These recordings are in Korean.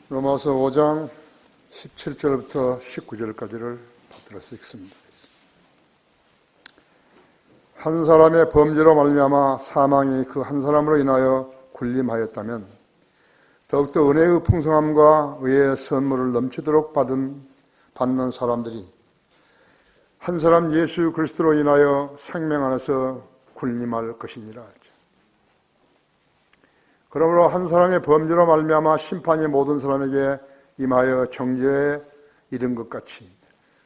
로마서 5장 17절부터 19절까지를 받들어서 읽습니다. 한 사람의 범죄로 말미암아 사망이 그 한 사람으로 인하여 군림하였다면 더욱더 은혜의 풍성함과 의의 선물을 넘치도록 받는 사람들이 한 사람 예수 그리스도로 인하여 생명 안에서 군림할 것이니라. 그러므로 한 사람의 범죄로 말미암아 심판이 모든 사람에게 임하여 정죄에 이른 것 같이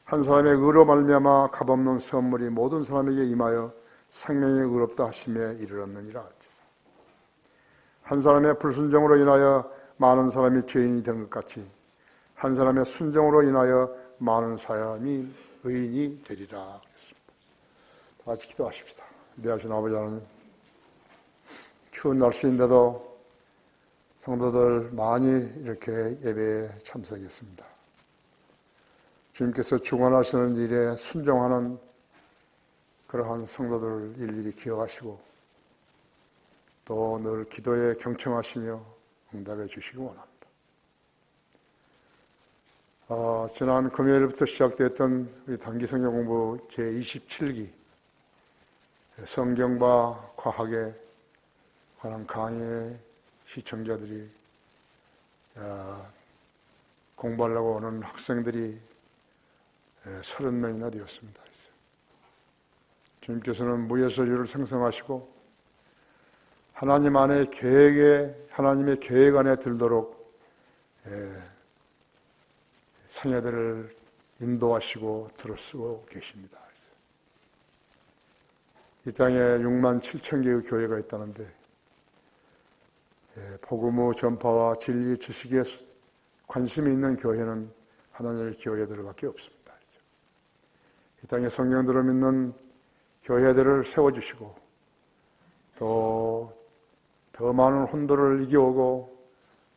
한 사람의 의로 말미암아 값없는 선물이 모든 사람에게 임하여 생명이 의롭다 하심에 이르렀느니라. 한 사람의 불순종으로 인하여 많은 사람이 죄인이 된 것 같이 한 사람의 순종으로 인하여 많은 사람이 의인이 되리라. 그랬습니다. 다 같이 기도하십시다. 위대하신 아버지 하나님, 추운 날씨인데도 성도들 많이 이렇게 예배에 참석했습니다. 주님께서 중환하시는 일에 순종하는 그러한 성도들을 일일이 기억하시고 또 늘 기도에 경청하시며 응답해 주시기 원합니다. 지난 금요일부터 시작되었던 우리 단기 성경 공부 제27기 성경과 과학에 관한 강의 시청자들이 공부하려고 오는 학생들이 30명이나 되었습니다. 주님께서는 무예설유를 생성하시고 하나님 안의 하나님의 계획 안에 들도록 성애들을 인도하시고 들어쓰고 계십니다. 이 땅에 6만 7천 개의 교회가 있다는데 복음의 전파와 진리 지식에 관심이 있는 교회는 하나님의 교회들밖에 없습니다. 이 땅에 성경들을 믿는 교회들을 세워주시고 또 더 많은 혼도를 이겨오고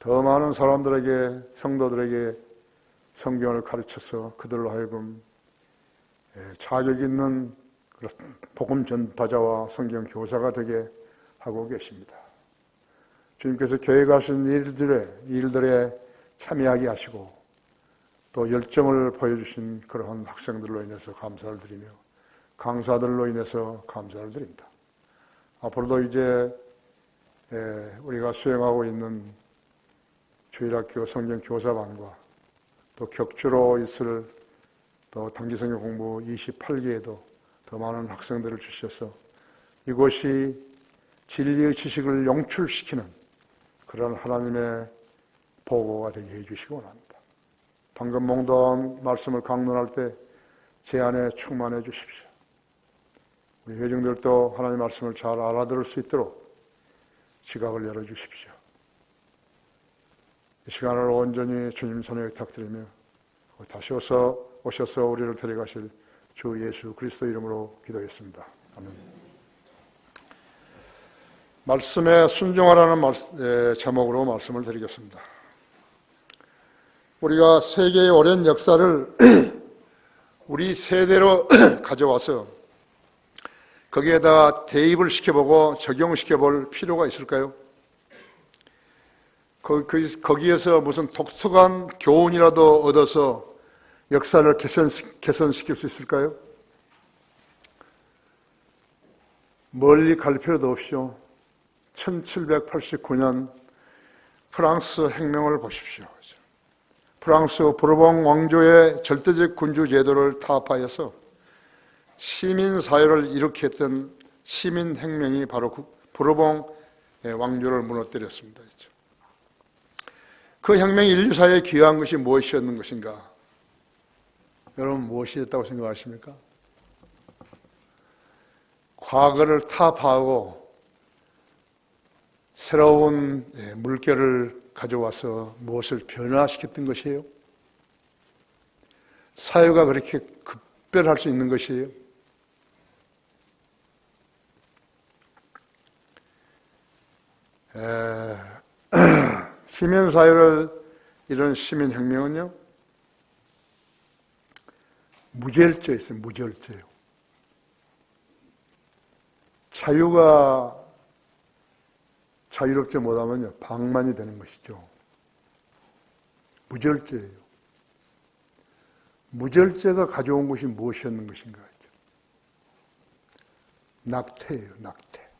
더 많은 사람들에게 성도들에게 성경을 가르쳐서 그들로 하여금 자격 있는 복음 전파자와 성경 교사가 되게 하고 계십니다. 주님께서 계획하신 일들에 참여하게 하시고 또 열정을 보여주신 그러한 학생들로 인해서 감사를 드리며 강사들로 인해서 감사를 드립니다. 앞으로도 이제 우리가 수행하고 있는 주일학교 성경교사반과 또 격주로 있을 또 단기성경 공부 28기에도 더 많은 학생들을 주셔서 이곳이 진리의 지식을 영출시키는 그런 하나님의 보고가 되게 해주시기 원합니다. 방금 몽도한 말씀을 강론할 때 제 안에 충만해 주십시오. 우리 회중들도 하나님의 말씀을 잘 알아들을 수 있도록 지각을 열어주십시오. 이 시간을 온전히 주님 손에 부탁드리며 다시 오셔서 우리를 데려가실 주 예수 그리스도 이름으로 기도했습니다. 아멘. 말씀에 순종하라는 제목으로 말씀을 드리겠습니다. 우리가 세계의 오랜 역사를 우리 세대로 가져와서 거기에다가 대입을 시켜보고 적용시켜볼 필요가 있을까요? 거기에서 무슨 독특한 교훈이라도 얻어서 역사를 개선시킬 수 있을까요? 멀리 갈 필요도 없이요. 1789년 프랑스 혁명을 보십시오. 프랑스 부르봉 왕조의 절대적 군주 제도를 타파해서 시민사회를 일으켰던 시민혁명이 바로 부르봉 왕조를 무너뜨렸습니다. 그 혁명이 인류사회에 기여한 것이 무엇이었는 것인가? 여러분 무엇이 됐다고 생각하십니까? 과거를 타파하고 새로운 물결을 가져와서 무엇을 변화시켰던 것이에요? 사회가 그렇게 급변할 수 있는 것이에요? 시민사회를 이런 시민혁명은요, 무절제였어요. 무절제요. 자유가 자유롭지 못하면요, 방만이 되는 것이죠. 무절제예요. 무절제가 가져온 것이 무엇이었는 것인가 하죠. 낙태예요, 낙태.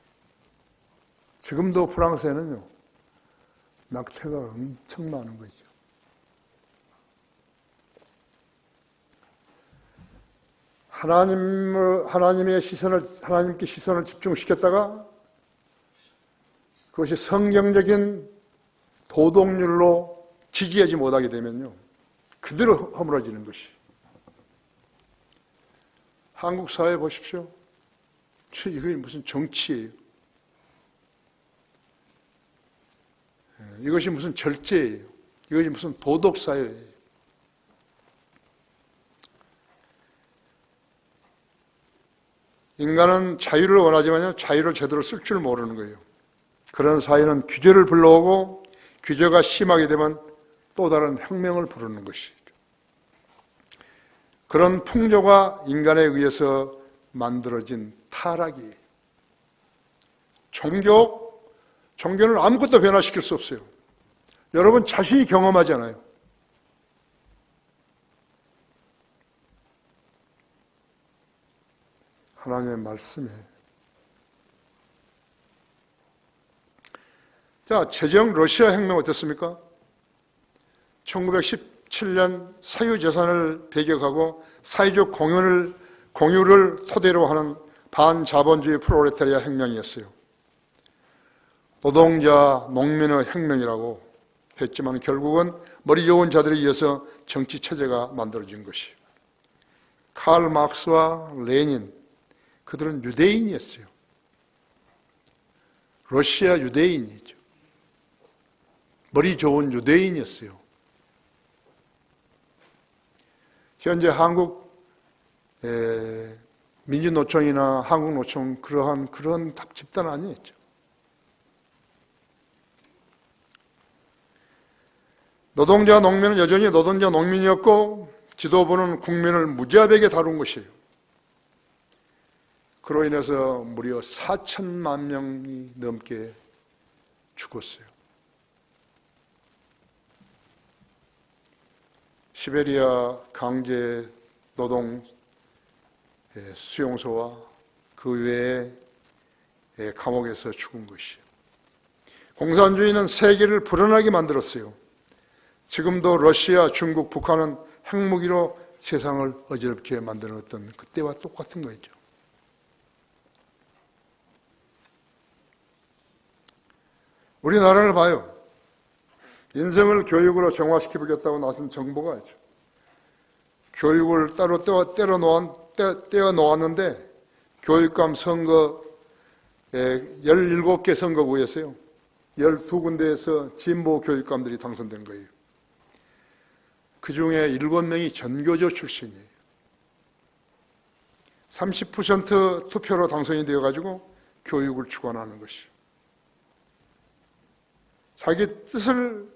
지금도 프랑스에는요, 낙태가 엄청 많은 거죠. 하나님께 시선을 집중시켰다가 그것이 성경적인 도덕률로 지지하지 못하게 되면요, 그대로 허물어지는 것이. 한국 사회 보십시오. 이게 무슨 정치예요. 이것이 무슨 절제예요. 이것이 무슨 도덕사회예요. 인간은 자유를 원하지만요, 자유를 제대로 쓸 줄 모르는 거예요. 그런 사회는 규제를 불러오고 규제가 심하게 되면 또 다른 혁명을 부르는 것이죠. 그런 풍조가 인간에 의해서 만들어진 타락이에요. 종교는 아무것도 변화시킬 수 없어요. 여러분 자신이 경험하잖아요. 하나님의 말씀이에요. 자, 최정 러시아 혁명 어땠습니까? 1917년 사유재산을 배격하고 사회적 공유를 토대로 하는 반자본주의 프롤레타리아 혁명이었어요. 노동자, 농민의 혁명이라고 했지만 결국은 머리 좋은 자들에 의해서 정치체제가 만들어진 것이에요. 칼 막스와 레닌, 그들은 유대인이었어요. 러시아 유대인이죠. 머리 좋은 유대인이었어요. 현재 한국 민주노총이나 한국노총 그런 집단 아니었죠. 노동자, 농민은 여전히 노동자, 농민이었고 지도부는 국민을 무자비하게 다룬 것이에요. 그로 인해서 무려 4천만 명이 넘게 죽었어요. 시베리아 강제 노동 수용소와 그 외에 감옥에서 죽은 것이에요. 공산주의는 세계를 불안하게 만들었어요. 지금도 러시아, 중국, 북한은 핵무기로 세상을 어지럽게 만들었던 그때와 똑같은 거죠. 우리나라를 봐요. 인생을 교육으로 정화시켜보겠다고 나선 정부가 있죠. 교육을 따로 떼어 놓았는데 교육감 선거 17개 선거구에서요. 12군데에서 진보 교육감들이 당선된 거예요. 그 중에 7명이 전교조 출신이에요. 30% 투표로 당선이 되어가지고 교육을 주관하는 것이에요. 자기 뜻을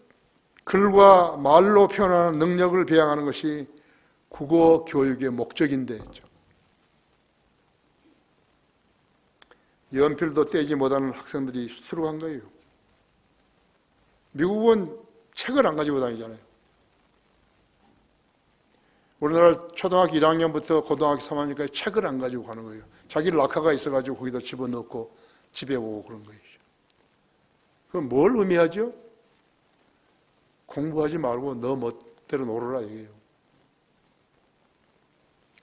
글과 말로 표현하는 능력을 배양하는 것이 국어 교육의 목적인데 연필도 떼지 못하는 학생들이 수두룩한 거예요. 미국은 책을 안 가지고 다니잖아요. 우리나라 초등학교 1학년부터 고등학교 3학년까지 책을 안 가지고 가는 거예요. 자기 락카가 있어가지고 거기다 집어넣고 집에 오고 그런 거예요. 그럼 뭘 의미하죠? 공부하지 말고 너 멋대로 놀아라 이게요.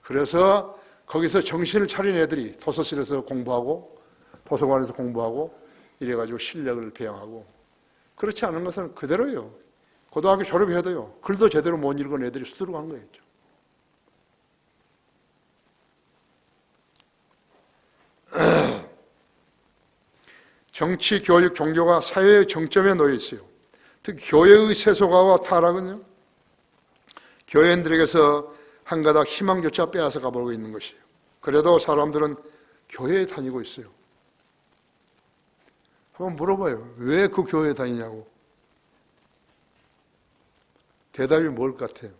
그래서 거기서 정신을 차린 애들이 도서실에서 공부하고 도서관에서 공부하고 이래가지고 실력을 배양하고, 그렇지 않은 것은 그대로예요. 고등학교 졸업해도요, 글도 제대로 못 읽은 애들이 수두룩한 거예요. 정치, 교육, 종교가 사회의 정점에 놓여 있어요. 특히 교회의 세속화와 타락은요, 교회인들에게서 한 가닥 희망조차 빼앗아 가버리고 있는 것이에요. 그래도 사람들은 교회에 다니고 있어요. 한번 물어봐요. 왜 그 교회에 다니냐고. 대답이 뭘 같아요?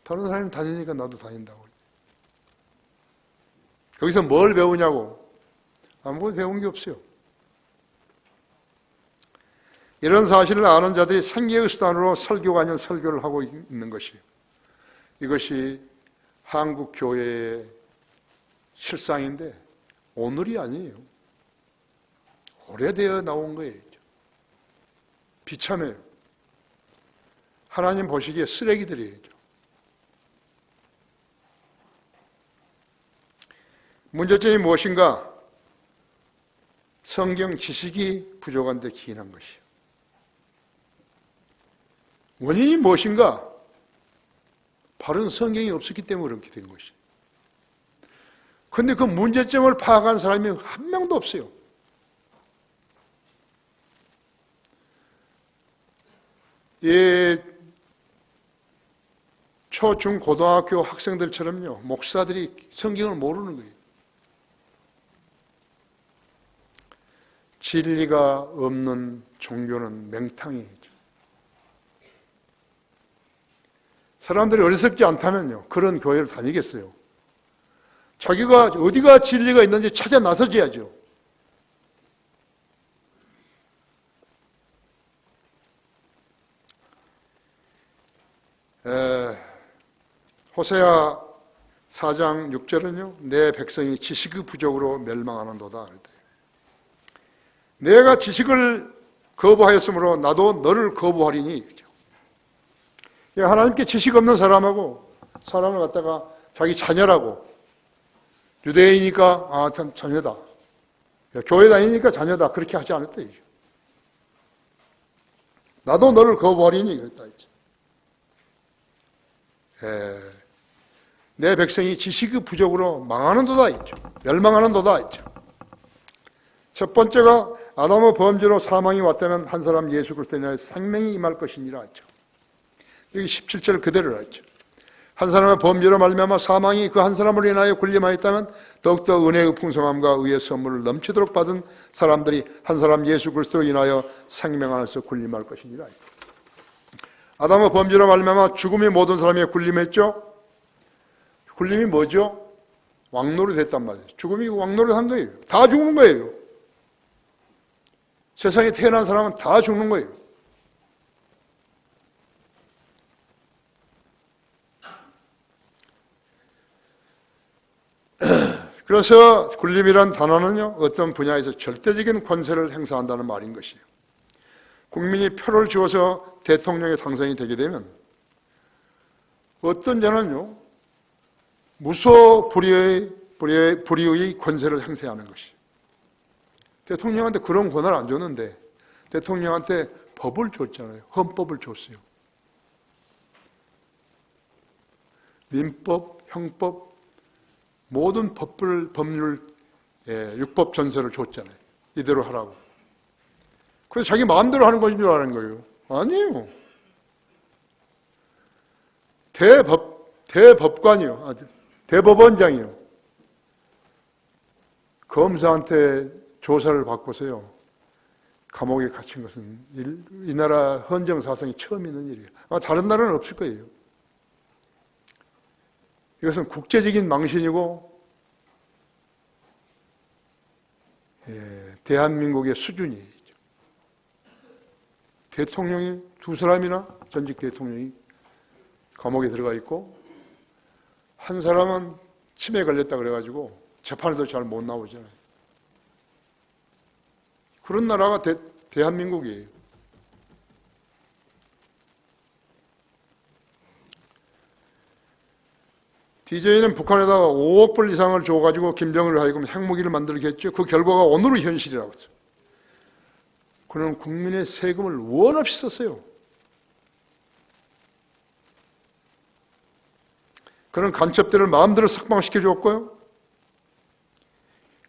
다른 사람이 다니니까 나도 다닌다고. 거기서 뭘 배우냐고. 아무것도 배운 게 없어요. 이런 사실을 아는 자들이 생계의 수단으로 설교가 아닌 설교를 하고 있는 것이에요. 이것이 한국 교회의 실상인데 오늘이 아니에요. 오래되어 나온 거예요. 비참해요. 하나님 보시기에 쓰레기들이에요. 문제점이 무엇인가? 성경 지식이 부족한 데 기인한 것이에요. 원인이 무엇인가? 바른 성경이 없었기 때문에 그렇게 된 것이에요. 그런데 그 문제점을 파악한 사람이 한 명도 없어요. 이 초, 중, 고등학교 학생들처럼요, 목사들이 성경을 모르는 거예요. 진리가 없는 종교는 맹탕이죠. 사람들이 어리석지 않다면요, 그런 교회를 다니겠어요. 자기가 어디가 진리가 있는지 찾아 나서줘야죠. 호세아 4장 6절은요, 내 백성이 지식의 부족으로 멸망하는도다. 내가 지식을 거부하였으므로 나도 너를 거부하리니. 하나님께 지식 없는 사람하고 사람을 갖다가 자기 자녀라고, 유대인이니까 참 자녀다, 교회 다니니까 자녀다, 그렇게 하지 않았다 이죠. 나도 너를 거부하리니 그랬다 이죠. 내 백성이 지식의 부족으로 망하는도다 있죠. 멸망하는도다 있죠. 첫 번째가 아담의 범죄로 사망이 왔다면 한 사람 예수 그리스도로 인하여 생명이 임할 것이니라 했죠. 여기 17절 그대로라 했죠. 한 사람의 범죄로 말미암아 사망이 그 한 사람으로 인하여 군림하였다면 더욱더 은혜의 풍성함과 의의 선물을 넘치도록 받은 사람들이 한 사람 예수 그리스도로 인하여 생명 안에서 군림할 것이니라 했죠. 아담의 범죄로 말미암아 죽음이 모든 사람에게 군림했죠. 군림이 뭐죠? 왕노릇 했단 말이에요. 죽음이 왕노릇 한 거예요. 다 죽는 거예요. 세상에 태어난 사람은 다 죽는 거예요. 그래서 군림이란 단어는요, 어떤 분야에서 절대적인 권세를 행사한다는 말인 것이에요. 국민이 표를 주어서 대통령에 당선이 되게 되면 어떤 자는요, 무소불위의 권세를 행사하는 것이에요. 대통령한테 그런 권한을 안 줬는데 대통령한테 법을 줬잖아요. 헌법을 줬어요. 민법, 형법, 모든 법률, 율법 전세를 줬잖아요. 이대로 하라고. 그래서 자기 마음대로 하는 것인 줄 아는 거예요. 아니에요. 대법관이요. 대법원장이요. 검사한테 조사를 받고서요, 감옥에 갇힌 것은 이 나라 헌정사상이 처음 있는 일이에요. 다른 나라는 없을 거예요. 이것은 국제적인 망신이고, 대한민국의 수준이죠. 대통령이 두 사람이나 전직 대통령이 감옥에 들어가 있고, 한 사람은 치매에 걸렸다 그래가지고 재판에도 잘 못 나오잖아요. 그런 나라가 대한민국이에요. DJ는 북한에다가 5억 불 이상을 줘가지고 김정은을 하여금 핵무기를 만들게 했죠. 그 결과가 오늘의 현실이라고 했어요. 그는 국민의 세금을 원 없이 썼어요. 그는 간첩들을 마음대로 석방시켜 줬고요.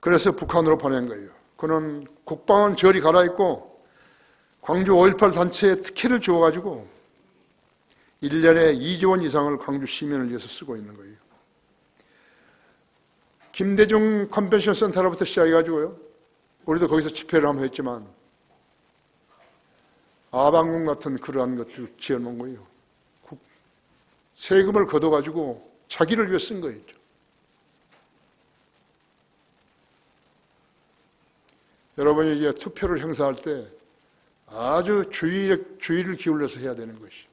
그래서 북한으로 보낸 거예요. 그는 국방은 저리 갈아입고 광주 5.18 단체에 특혜를 주어가지고 1년에 2조 원 이상을 광주 시민을 위해서 쓰고 있는 거예요. 김대중 컨벤션 센터로부터 시작해가지고요, 우리도 거기서 집회를 한번 했지만 아방궁 같은 그러한 것들을 지어놓은 거예요. 세금을 걷어가지고 자기를 위해 쓴 거예요. 여러분이 이제 투표를 행사할 때 아주 주의를 기울여서 해야 되는 것이.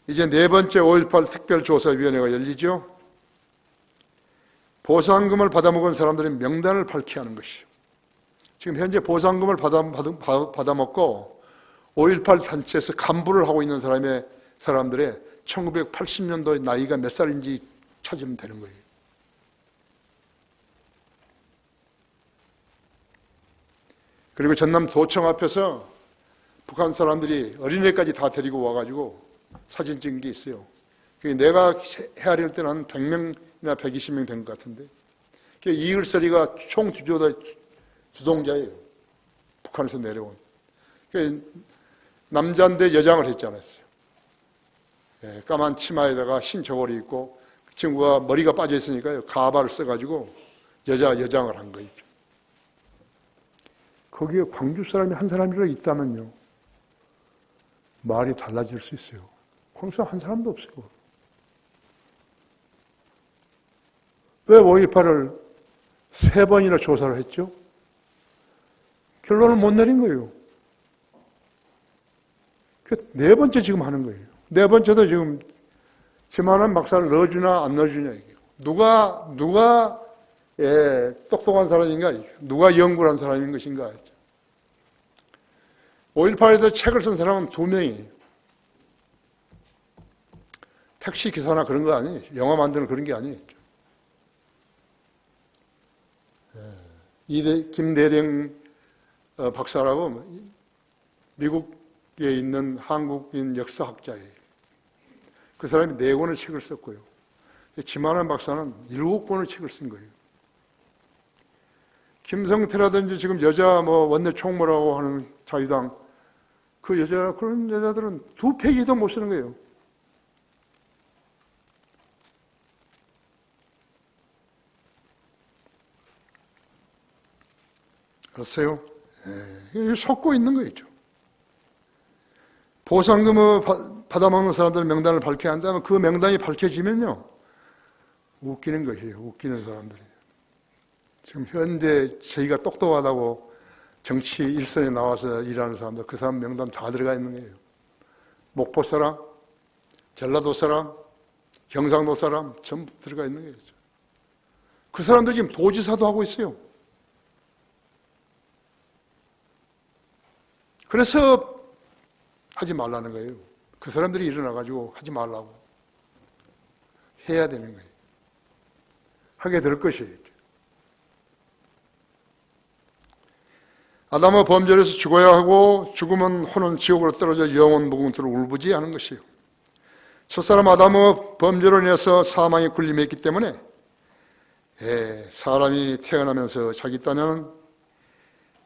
이제 네 번째 5.18 특별조사위원회가 열리죠. 보상금을 받아먹은 사람들의 명단을 밝혀야 하는 것이요. 지금 현재 보상금을 받아먹고 5.18 단체에서 간부를 하고 있는 사람들의 1980년도의 나이가 몇 살인지 찾으면 되는 거예요. 그리고 전남 도청 앞에서 북한 사람들이 어린애까지 다 데리고 와가지고 사진 찍은 게 있어요. 내가 헤아릴 때는 한 100명이나 120명 된 것 같은데, 이글서리가 총 주동자예요. 북한에서 내려온. 남자인데 여장을 했지 않았어요. 까만 치마에다가 흰 저고리 입고, 그 친구가 머리가 빠져 있으니까요, 가발을 써가지고 여장을 한 거죠. 거기에 광주 사람이 한 사람이라도 있다면요, 말이 달라질 수 있어요. 광주 한 사람도 없어요. 왜 5.18을 3번이나 조사를 했죠? 결론을 못 내린 거예요. 네 번째 지금 하는 거예요. 네 번째도 지금 지만한 박사를 넣어주나 안 넣어주냐 이게. 누가 똑똑한 사람인가? 누가 연구를 한 사람인 것인가? 5.18에서 책을 쓴 사람은 2명이에요. 택시 기사나 그런 거 아니에요. 영화 만드는 그런 게 아니에요. 김대령 박사라고 미국에 있는 한국인 역사학자예요. 그 사람이 4권의 책을 썼고요. 지만한 박사는 7권의 책을 쓴 거예요. 김성태라든지 지금 여자 원내 총무라고 하는 자유당 그런 여자들은 2페이지도 못 쓰는 거예요. 그렇어요? 속고 있는 거죠. 보상금을 받아먹는 사람들 명단을 밝혀야 한다면 그 명단이 밝혀지면요, 웃기는 것이에요. 웃기는 사람들이. 지금 현대 저희가 똑똑하다고 정치 일선에 나와서 일하는 사람들, 그 사람 명단 다 들어가 있는 거예요. 목포 사람, 전라도 사람, 경상도 사람 전부 들어가 있는 거예요. 그 사람들 지금 도지사도 하고 있어요. 그래서 하지 말라는 거예요. 그 사람들이 일어나가지고 하지 말라고. 해야 되는 거예요. 하게 될 것이에요. 아담은 범죄에서 죽어야 하고 죽으면 혼은 지옥으로 떨어져 영원 무궁토록 울부짖어하는 것이에요. 첫사람 아담의 범죄로 인해서 사망에 군림했기 때문에 사람이 태어나면서 자기 딴에는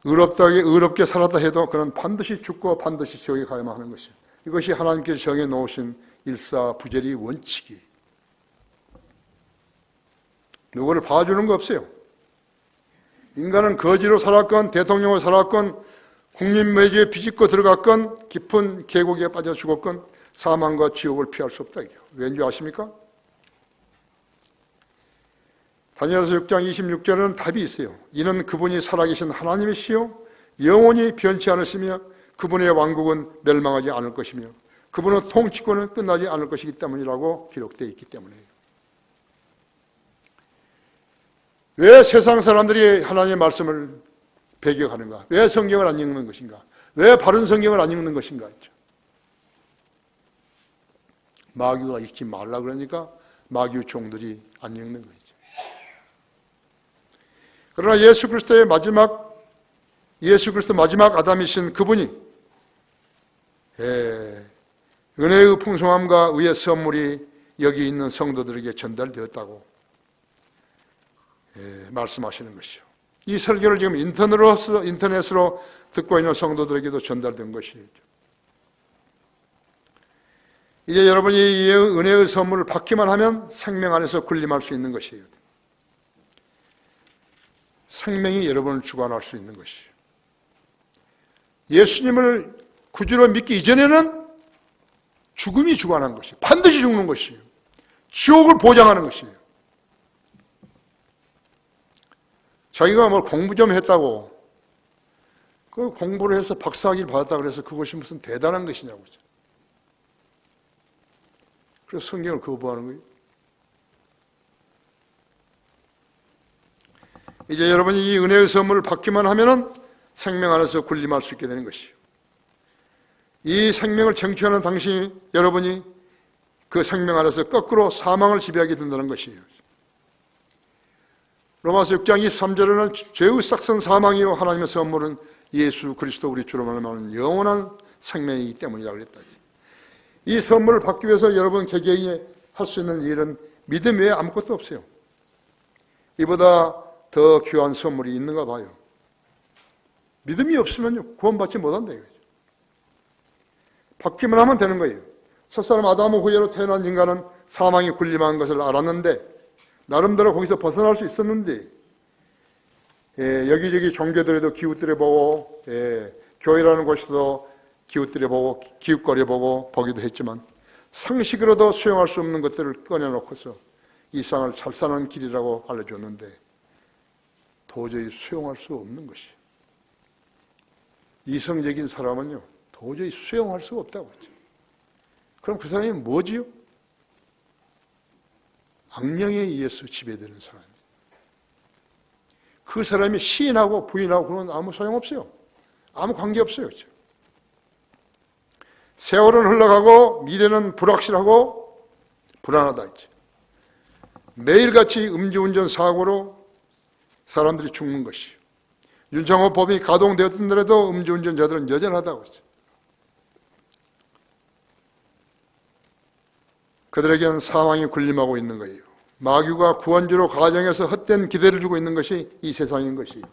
의롭게 살았다 해도 그는 반드시 죽고 반드시 지옥에 가야만 하는 것이에요. 이것이 하나님께서 정해놓으신 일사부재리 원칙이에요. 누구를 봐주는 거 없어요. 인간은 거지로 살았건 대통령으로 살았건 국민매주에 비집고 들어갔건 깊은 계곡에 빠져 죽었건 사망과 지옥을 피할 수 없다. 왠지 아십니까? 다니엘서 6장 26절에는 답이 있어요. 이는 그분이 살아계신 하나님이시요 영원히 변치 않으시며 그분의 왕국은 멸망하지 않을 것이며 그분의 통치권은 끝나지 않을 것이기 때문이라고 기록되어 있기 때문이에요. 왜 세상 사람들이 하나님의 말씀을 배격하는가? 왜 성경을 안 읽는 것인가? 왜 바른 성경을 안 읽는 것인가? 마귀가 읽지 말라 그러니까 마귀 종들이 안 읽는 거죠. 그러나 예수 그리스도 마지막 아담이신 그분이 은혜의 풍성함과 의의 선물이 여기 있는 성도들에게 전달되었다고 말씀하시는 것이죠. 이 설교를 지금 인터넷으로 듣고 있는 성도들에게도 전달된 것이죠. 이제 여러분이 이 은혜의 선물을 받기만 하면 생명 안에서 군림할 수 있는 것이에요. 생명이 여러분을 주관할 수 있는 것이에요. 예수님을 구주로 믿기 이전에는 죽음이 주관한 것이에요. 반드시 죽는 것이에요. 지옥을 보장하는 것이에요. 자기가 뭘 공부 좀 했다고, 그 공부를 해서 박사학위를 받았다 그래서 그것이 무슨 대단한 것이냐고. 그래서 성경을 거부하는 거예요. 이제 여러분이 이 은혜의 선물을 받기만 하면은 생명 안에서 군림할 수 있게 되는 것이요. 이 생명을 쟁취하는 당시 여러분이 그 생명 안에서 거꾸로 사망을 지배하게 된다는 것이에요. 로마서 6장 23절에는 죄의 싹선 사망이요 하나님의 선물은 예수 그리스도 우리 주로 말하는 영원한 생명이기 때문이라 그랬다. 이 선물을 받기 위해서 여러분 개개인이 할 수 있는 일은 믿음 외에 아무것도 없어요. 이보다 더 귀한 선물이 있는가 봐요. 믿음이 없으면요 구원받지 못한다 이거죠. 받기만 하면 되는 거예요. 첫사람 아담의 후예로 태어난 인간은 사망이 군림한 것을 알았는데 나름대로 거기서 벗어날 수 있었는데 여기저기 종교들에도 기웃들여보고 교회라는 곳에도 기웃들여보고 기웃거려보고 보기도 했지만 상식으로도 수용할 수 없는 것들을 꺼내놓고서 이 세상을 잘 사는 길이라고 알려줬는데 도저히 수용할 수 없는 것이 이성적인 사람은요 도저히 수용할 수가 없다고 했죠. 그럼 그 사람이 뭐지요? 악령에 의해서 지배되는 사람이에요. 그 사람이 시인하고 부인하고 그건 아무 소용없어요. 아무 관계없어요. 그렇죠? 세월은 흘러가고 미래는 불확실하고 불안하다 했죠. 매일같이 음주운전 사고로 사람들이 죽는 것이요. 윤창호 법이 가동되었던데도 음주운전자들은 여전하다고 했죠. 그들에게는 사망이 군림하고 있는 거예요. 마귀가 구원주로 가정에서 헛된 기대를 주고 있는 것이 이 세상인 것이에요.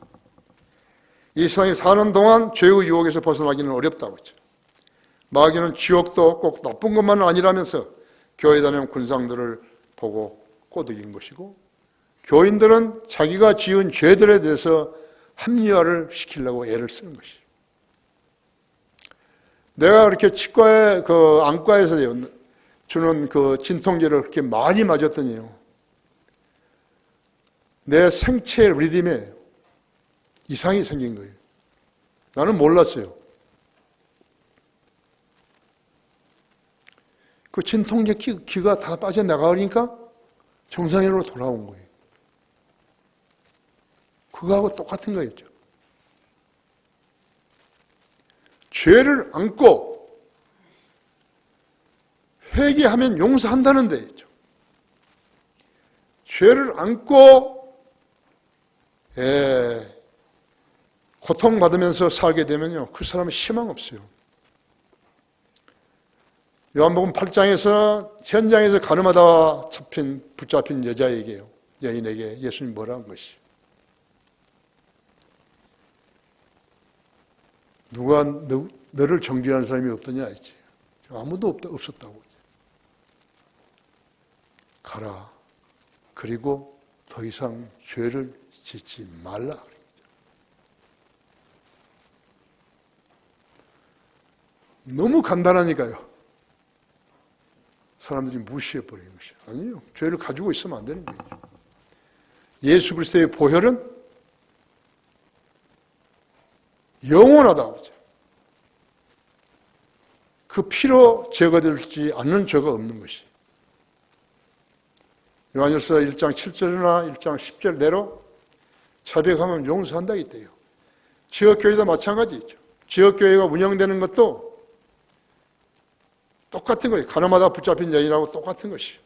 이 세상에 사는 동안 죄의 유혹에서 벗어나기는 어렵다고 했죠. 마귀는 지옥도 꼭 나쁜 것만은 아니라면서 교회 다니는 군상들을 보고 꼬드긴 것이고 교인들은 자기가 지은 죄들에 대해서 합리화를 시키려고 애를 쓰는 것이에요. 내가 그렇게 치과에 그 안과에서 주는 그 진통제를 그렇게 많이 맞았더니요. 내 생체 리듬에 이상이 생긴 거예요. 나는 몰랐어요. 그 진통제 기가 다 빠져나가니까 정상으로 돌아온 거예요. 그거하고 똑같은 거였죠. 죄를 안고 회개하면 용서한다는 데였죠. 죄를 안고 고통받으면서 살게 되면요. 그 사람은 희망 없어요. 요한복음 8장에서 현장에서 가늠하다 붙잡힌 여인에게 예수님 뭐라 한 것이? 누가 너를 정죄하는 사람이 없더냐 했지. 아무도 없었다고. 가라. 그리고 더 이상 죄를 짓지 말라. 너무 간단하니까요. 사람들이 무시해버리는 것이 아니에요. 죄를 가지고 있으면 안 되는 거예요. 예수 그리스도의 보혈은 영원하다고 하죠. 그 피로 제거되지 않는 죄가 없는 것이. 요한일서 1장 7절이나 1장 10절대로 자백하면 용서한다 이때요. 지역교회도 마찬가지죠. 지역교회가 운영되는 것도 똑같은 거예요. 가늠하다 붙잡힌 여인하고 똑같은 것이에요.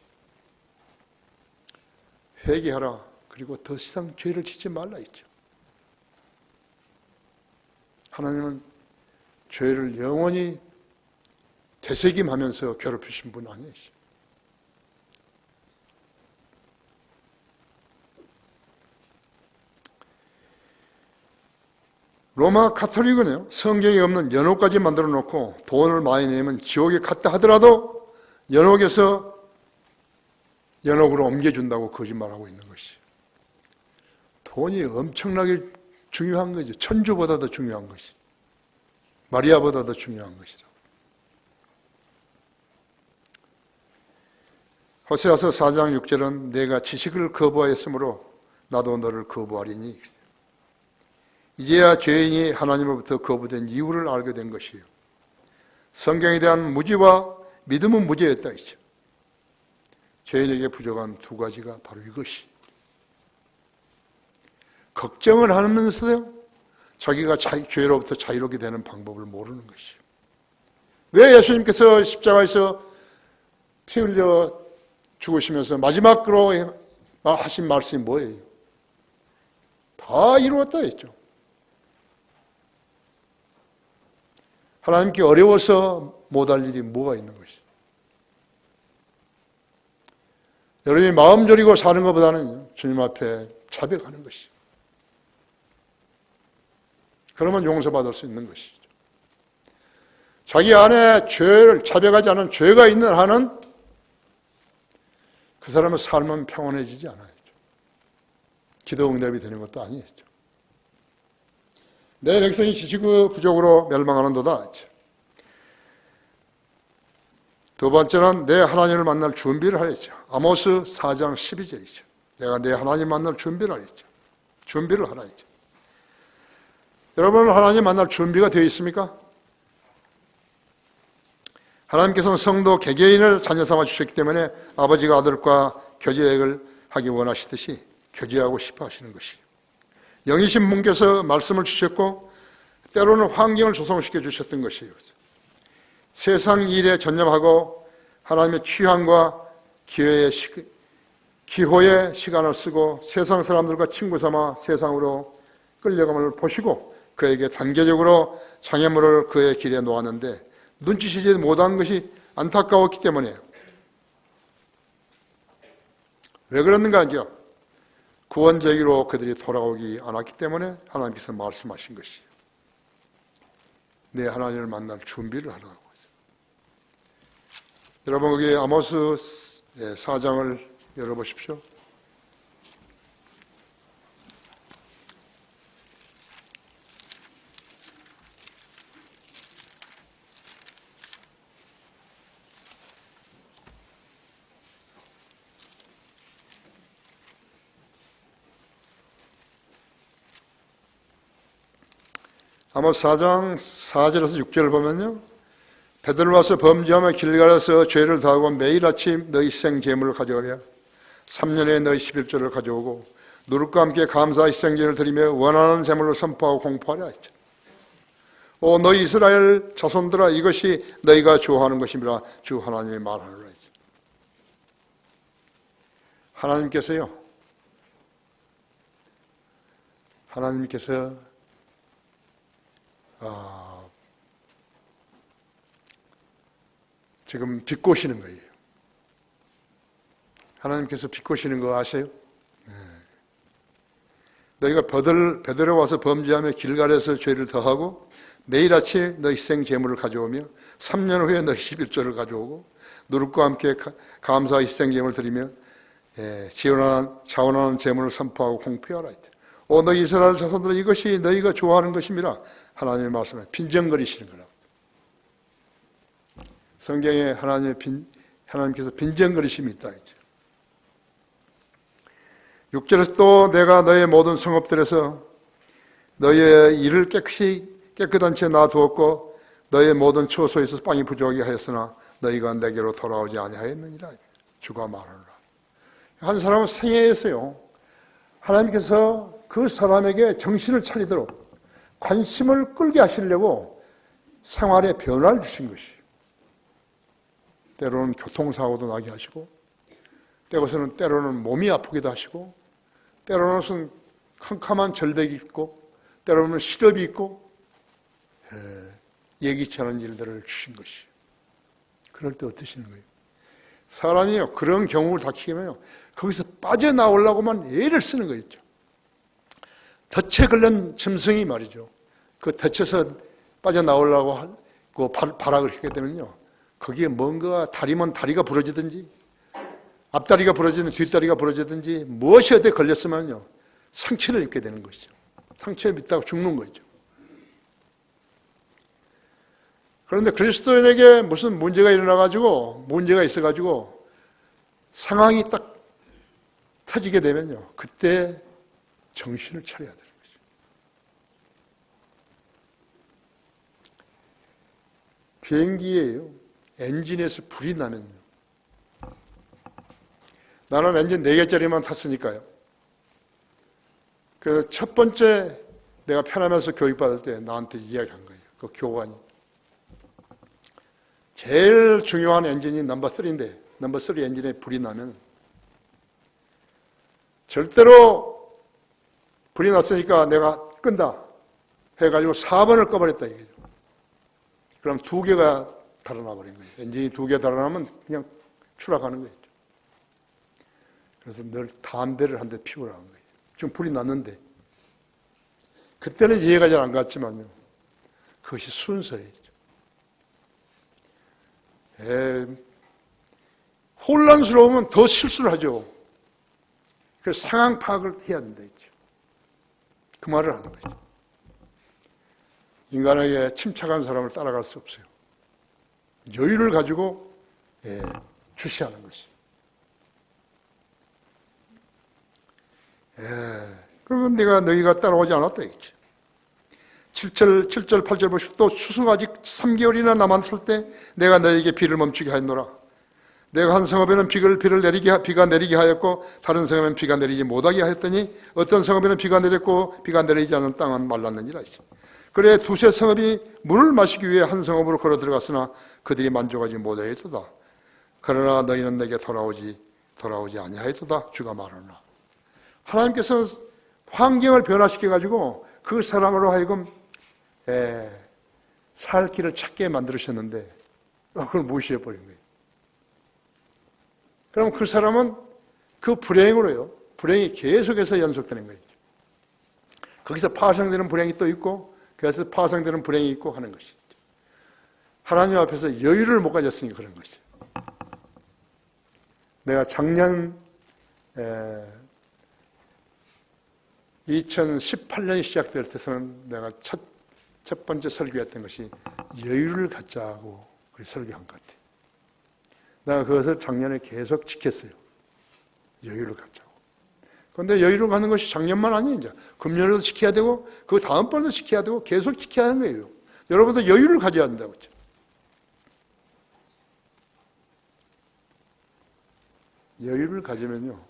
회개하라. 그리고 더 이상 죄를 짓지 말라 했죠. 하나님은 죄를 영원히 되새김하면서 괴롭히신 분 아니시죠. 로마 카톨릭은요, 성경에 없는 연옥까지 만들어 놓고 돈을 많이 내면 지옥에 갔다 하더라도 연옥에서 연옥으로 옮겨준다고 거짓말하고 있는 것이에요. 돈이 엄청나게 중요한 거죠. 천주보다 더 중요한 것이. 마리아보다 더 중요한 것이라고. 호세아서 4장 6절은 내가 지식을 거부하였으므로 나도 너를 거부하리니 이제야 죄인이 하나님으로부터 거부된 이유를 알게 된 것이에요. 성경에 대한 무지와 믿음은 무죄였다 했죠. 죄인에게 부족한 두 가지가 바로 이것이. 걱정을 하면서도 자기가 죄로부터 자유롭게 되는 방법을 모르는 것이에요. 왜 예수님께서 십자가에서 피 흘려 죽으시면서 마지막으로 하신 말씀이 뭐예요? 다 이루었다 했죠. 하나님께 어려워서 못할 일이 뭐가 있는 것이죠. 여러분이 마음 졸이고 사는 것보다는 주님 앞에 자백하는 것이죠. 그러면 용서받을 수 있는 것이죠. 자기 안에 죄를 자백하지 않은 죄가 있는 한은 그 사람의 삶은 평온해지지 않아요. 기도 응답이 되는 것도 아니죠. 내 백성이 지식의 부족으로 멸망하는도다. 두 번째는 내 하나님을 만날 준비를 하랬죠. 아모스 4장 12절이죠. 내가 내 하나님 만날 준비를 하랬죠. 준비를 하라 했죠. 여러분 하나님 만날 준비가 되어 있습니까? 하나님께서는 성도 개개인을 자녀 삼아 주셨기 때문에 아버지가 아들과 교제를 하기 원하시듯이 교제하고 싶어 하시는 것이에요. 영이신 분께서 말씀을 주셨고 때로는 환경을 조성시켜 주셨던 것이에요. 세상 일에 전념하고 하나님의 취향과 기호의 시간을 쓰고 세상 사람들과 친구 삼아 세상으로 끌려감을 보시고 그에게 단계적으로 장애물을 그의 길에 놓았는데 눈치채지 못한 것이 안타까웠기 때문에 왜 그랬는가 하죠? 구원제기로 그들이 돌아오기 않았기 때문에 하나님께서 말씀하신 것이에요. 내 하나님을 만날 준비를 하라고 하죠. 여러분 거기 아모스 4장을 열어보십시오. 아모스 4장 4절에서 6절을 보면요. 베드로 와서 범죄하며 길갈에서 죄를 다하고 매일 아침 너희 희생제물을 가져가며 3년에 너희 11조를 가져오고 누룩과 함께 감사 희생제를 드리며 원하는 제물을 선포하고 공포하라 했죠. 오 너희 이스라엘 자손들아 이것이 너희가 좋아하는 것임이라 주 하나님이 말하노라 했죠. 하나님께서 지금 비꼬시는 거예요. 하나님께서 비꼬시는 거 아세요? 네. 너희가 베들에 와서 범죄하며 길갈에서 죄를 더하고 매일 아침 너희 희생 제물을 가져오며 3년 후에 너희 11조를 가져오고 누룩과 함께 감사 희생 제물을 드리며 자원하는 제물을 선포하고 공표하라 했다. 오 너희 이스라엘 자손들아 이것이 너희가 좋아하는 것임이라 하나님의 말씀에 빈정거리시는 거라고. 성경에 하나님께서 빈정거리심이 있다 했죠. 6절에서 또 내가 너의 모든 성읍들에서 너의 일을 깨끗한 채 놔두었고 너의 모든 처소에서 빵이 부족하게 하였으나 너희가 내게로 돌아오지 아니하였느니라. 주가 말하노라. 한 사람은 생애에서요. 하나님께서 그 사람에게 정신을 차리도록 관심을 끌게 하시려고 생활에 변화를 주신 것이에요. 때로는 교통사고도 나게 하시고 때로는 몸이 아프기도 하시고 때로는 캄캄한 절벽이 있고 때로는 시렵이 있고 예기치 않은 일들을 주신 것이에요. 그럴 때 어떠시는 거예요? 사람이요 그런 경우를 닥치면요 거기서 빠져나오려고만 애를 쓰는 거 있죠. 덫에 걸린 짐승이 말이죠. 그 덫에서 빠져나오려고 하고 발악을 하게 되면요. 거기에 뭔가 다리면 다리가 부러지든지 앞다리가 부러지면 뒷다리가 부러지든지 무엇이 어디에 걸렸으면요. 상처를 입게 되는 것이죠. 상처를 입다가 죽는 거죠. 그런데 그리스도인에게 무슨 문제가 문제가 있어가지고 상황이 딱 터지게 되면요. 그때 정신을 차려야 되는 거죠. 비행기예요. 엔진에서 불이 나면요. 나는 엔진 4개짜리만 탔으니까요. 그래서 첫 번째 내가 편하면서 교육받을 때 나한테 이야기한 거예요. 그 교관이. 제일 중요한 엔진이 넘버 3인데 넘버 3 엔진에 불이 나면 절대로 불이 났으니까 내가 끈다 해가지고 4번을 꺼버렸다 이거죠. 그럼 2개가 달아나 버린 거예요. 엔진이 2개 달아나면 그냥 추락하는 거예요. 그래서 늘 담배를 한 대 피우라는 거예요. 지금 불이 났는데 그때는 이해가 잘 안 갔지만요. 그것이 순서예요. 혼란스러우면 더 실수를 하죠. 그래서 상황 파악을 해야 된다 했죠. 그 말을 하는 거죠. 인간에게 침착한 사람을 따라갈 수 없어요. 여유를 가지고 주시하는 것이. 그러면 내가 너희가 따라오지 않았다 했죠. 7절, 8절 보시고 또 추수가 아직 3개월이나 남았을 때 내가 너에게 비를 멈추게 하였노라. 내가 한 성읍에는 비가 내리게 하였고 다른 성읍에는 비가 내리지 못하게 하였더니 어떤 성읍에는 비가 내렸고 비가 내리지 않은 땅은 말랐느니라. 그래 두세 성읍이 물을 마시기 위해 한 성읍으로 걸어 들어갔으나 그들이 만족하지 못하였도다. 그러나 너희는 내게 돌아오지 아니하였도다. 주가 말하노라. 하나님께서 환경을 변화시켜가지고 그 사람으로 하여금 살 길을 찾게 만들으셨는데 그걸 무시해버린 거예요. 그럼 그 사람은 그 불행으로요. 불행이 계속해서 연속되는 거죠. 거기서 파생되는 불행이 또 있고 그래서 파생되는 불행이 있고 하는 것이죠. 하나님 앞에서 여유를 못 가졌으니 그런 것이죠. 내가 작년 2018년이 시작될 때서는 내가 첫 번째 설교했던 것이 여유를 갖자고 설교한 것 같아요. 내가 그것을 작년에 계속 지켰어요. 여유를 갖자고. 그런데 여유를 갖는 것이 작년만 아니에요. 이제 금년에도 지켜야 되고 그 다음번에도 지켜야 되고 계속 지켜야 하는 거예요. 여러분도 여유를 가져야 한다고 했죠. 여유를 가지면요.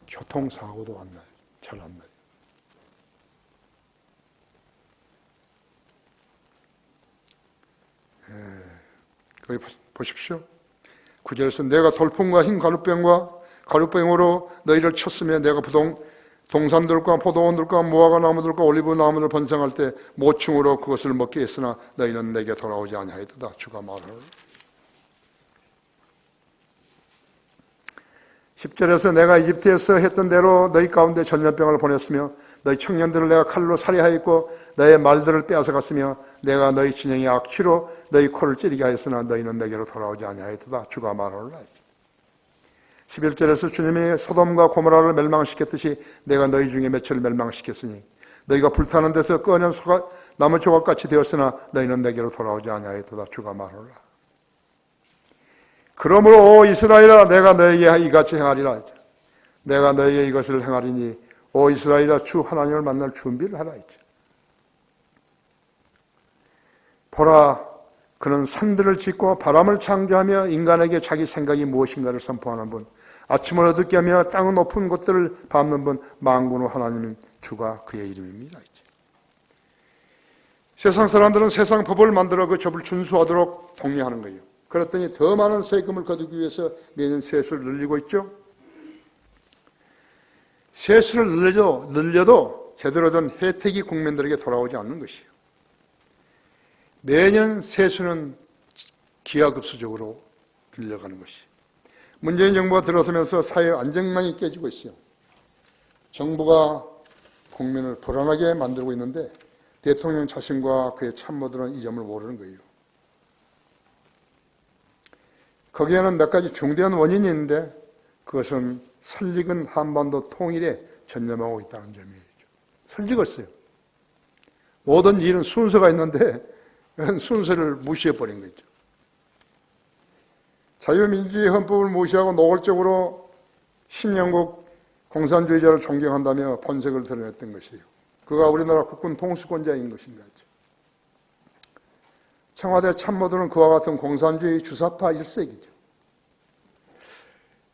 교통사고도 안 나요. 잘 안 나요. 거기 보십시오. 9절에서 내가 돌풍과 흰 가루병으로 너희를 쳤으며 내가 동산들과 포도원들과 무화과 나무들과 올리브 나무를 번성할 때 모충으로 그것을 먹게 했으나 너희는 내게 돌아오지 아니하였도다. 주가 말하노라. 10절에서 내가 이집트에서 했던 대로 너희 가운데 전염병을 보냈으며 너희 청년들을 내가 칼로 살해하였고 너희 말들을 빼앗아갔으며 내가 너희 진영의 악취로 너희 코를 찌르게 하였으나 너희는 내게로 돌아오지 아니하였도다. 주가 말하노라. 11절에서 주님이 소돔과 고모라를 멸망시켰듯이 내가 너희 중에 몇을 멸망시켰으니 너희가 불타는 데서 꺼낸 나무 조각같이 되었으나 너희는 내게로 돌아오지 아니하였도다. 주가 말하노라. 그러므로 오 이스라엘아 내가 너에게 이같이 행하리라. 내가 너에게 이것을 행하리니 오 이스라엘아 주 하나님을 만날 준비를 하라. 보라 그는 산들을 짓고 바람을 창조하며 인간에게 자기 생각이 무엇인가를 선포하는 분, 아침을 어둡게 하며 땅의 높은 곳들을 밟는 분, 만군의 하나님인 주가 그의 이름입니다. 세상 사람들은 세상 법을 만들어 그 법을 준수하도록 독려하는 거예요. 그랬더니 더 많은 세금을 거두기 위해서 매년 세수를 늘리고 있죠. 세수를 늘려도 제대로 된 혜택이 국민들에게 돌아오지 않는 것이에요. 매년 세수는 기하급수적으로 늘려가는 것이. 문재인 정부가 들어서면서 사회 안정망이 깨지고 있어요. 정부가 국민을 불안하게 만들고 있는데 대통령 자신과 그의 참모들은 이 점을 모르는 거예요. 거기에는 몇 가지 중대한 원인이 있는데 그것은 설익은 한반도 통일에 전념하고 있다는 점이에요. 설익었어요. 모든 일은 순서가 있는데 순서를 무시해버린 거죠. 자유민주주의 헌법을 무시하고 노골적으로 신영국 공산주의자를 존경한다며 본색을 드러냈던 것이에요. 그가 우리나라 국군 통수권자인 것인 거죠. 청와대 참모들은 그와 같은 공산주의 주사파 일색이죠.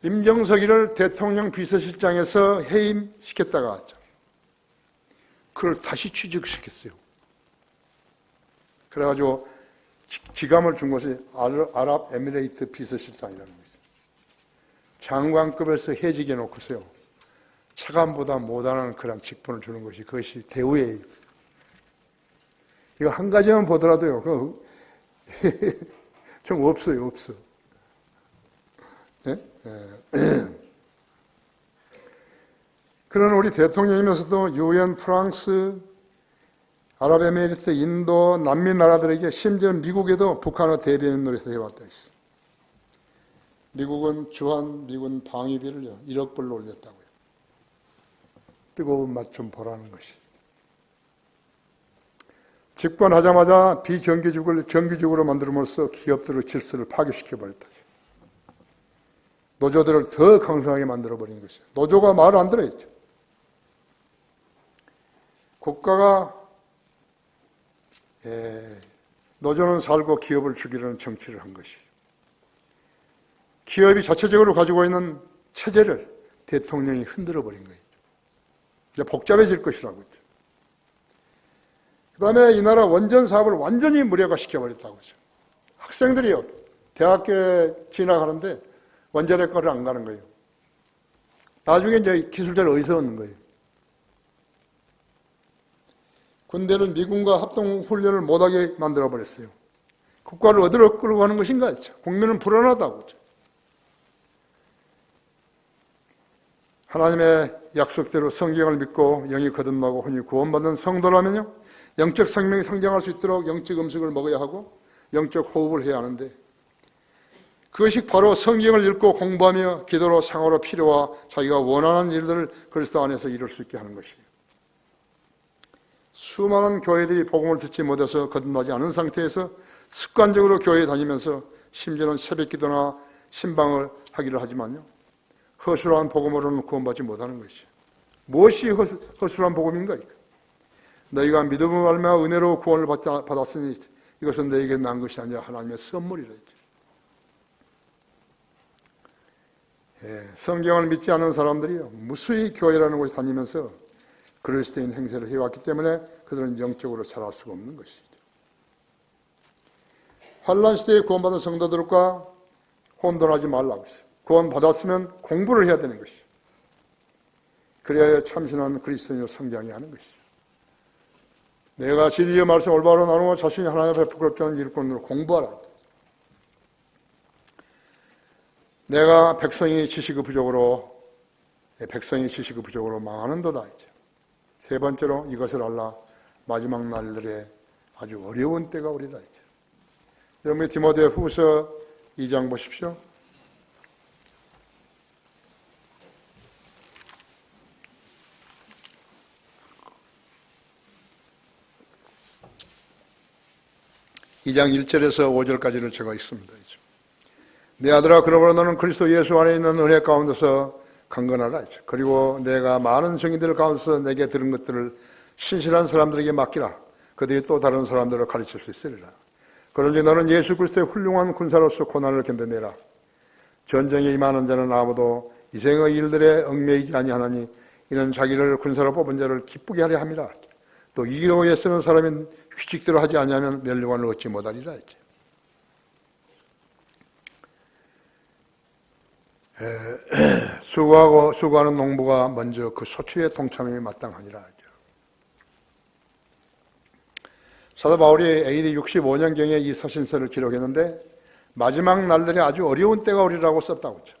임정석이를 대통령 비서실장에서 해임시켰다가 그걸 다시 취직시켰어요. 그래가지고 직함을 준 것이 아랍에미레이트 비서실장이라는 거죠. 장관급에서 해직해 놓고서요, 차관보다 못하는 그런 직분을 주는 것이 그것이 대우예요. 이거 한 가지만 보더라도요, 좀 없어요, 없어. 네? 그런 우리 대통령이면서도 유엔, 프랑스, 아랍에미리트, 인도, 남미 나라들에게 심지어 미국에도 북한의 대변인 노릇을 해왔다 했어. 미국은 주한미군 방위비를 1억 불로 올렸다고요. 뜨거운 맛 좀 보라는 것이. 집권하자마자 비정규직을 정규직으로 만들므로써 기업들의 질서를 파괴시켜버렸다. 노조들을 더 강성하게 만들어버린 것이에요. 노조가 말을 안 들어야죠. 국가가 노조는 살고 기업을 죽이려는 정치를 한 것이에요. 기업이 자체적으로 가지고 있는 체제를 대통령이 흔들어버린 거예요. 이제 복잡해질 것이라고 했죠. 그 다음에 이 나라 원전 사업을 완전히 무력화시켜버렸다고 하죠. 학생들이요, 대학교에 진학하는데 원자력과를 안 가는 거예요. 나중에 이제 기술자를 어디서 얻는 거예요? 군대는 미군과 합동훈련을 못하게 만들어버렸어요. 국가를 어디로 끌고 가는 것인가 했죠. 국민은 불안하다고 했죠. 하나님의 약속대로 성경을 믿고 영이 거듭나고 혼이 구원받는 성도라면요, 영적 생명이 성장할 수 있도록 영적 음식을 먹어야 하고 영적 호흡을 해야 하는데, 그것이 바로 성경을 읽고 공부하며 기도로 상호로 필요와 자기가 원하는 일들을 그리스도 안에서 이룰 수 있게 하는 것이에요. 수많은 교회들이 복음을 듣지 못해서 거듭나지 않은 상태에서 습관적으로 교회에 다니면서 심지어는 새벽기도나 신방을 하기를 하지만요, 허술한 복음으로는 구원받지 못하는 것이죠. 무엇이 허술한 복음인가? 너희가 믿음으로 말미암아 은혜로 구원을 받았으니 이것은 너희에게 난 것이 아니라 하나님의 선물이라 했죠. 성경을 믿지 않는 사람들이요, 무수히 교회라는 곳에 다니면서 그리스도인 행세를 해왔기 때문에 그들은 영적으로 자랄 수가 없는 것이죠. 환난 시대에 구원받은 성도들과 혼돈하지 말라고 했어요. 구원받았으면 공부를 해야 되는 것이죠. 그래야 참신한 그리스도인으로 성장해야 하는 것이죠. 내가 진리의 말씀 올바로 나누고 자신이 하나님 앞에 부끄럽지 않은 일꾼으로 공부하라. 내가 백성이 지식의 부족으로 망하는도다. 세 번째로 이것을 알라, 마지막 날들에 아주 어려운 때가 오리라. 여러분 디모데 후서 2장 보십시오. 이 장 1절에서 5절까지를 제가 읽습니다. 내 아들아, 그러므로 너는 그리스도 예수 안에 있는 은혜 가운데서 강건하라. 그리고 내가 많은 성인들 가운데서 내게 들은 것들을 신실한 사람들에게 맡기라. 그들이 또 다른 사람들을 가르칠 수 있으리라. 그런지 너는 예수 그리스도의 훌륭한 군사로서 고난을 견뎌내라. 전쟁에 임하는 자는 아무도 이생의 일들에 얽매이지 아니하나니 이는 자기를 군사로 뽑은 자를 기쁘게 하려 함이라. 또 이기려고 애쓰는 사람인 휘직대로 하지 아니하면 멸류관을 얻지 못하리라. 수고하는 농부가 먼저 그 소출에 동참이 마땅하니라. 사도 바울이 AD 65년경에 이 서신서를 기록했는데 마지막 날들이 아주 어려운 때가 오리라고 썼다고 했죠.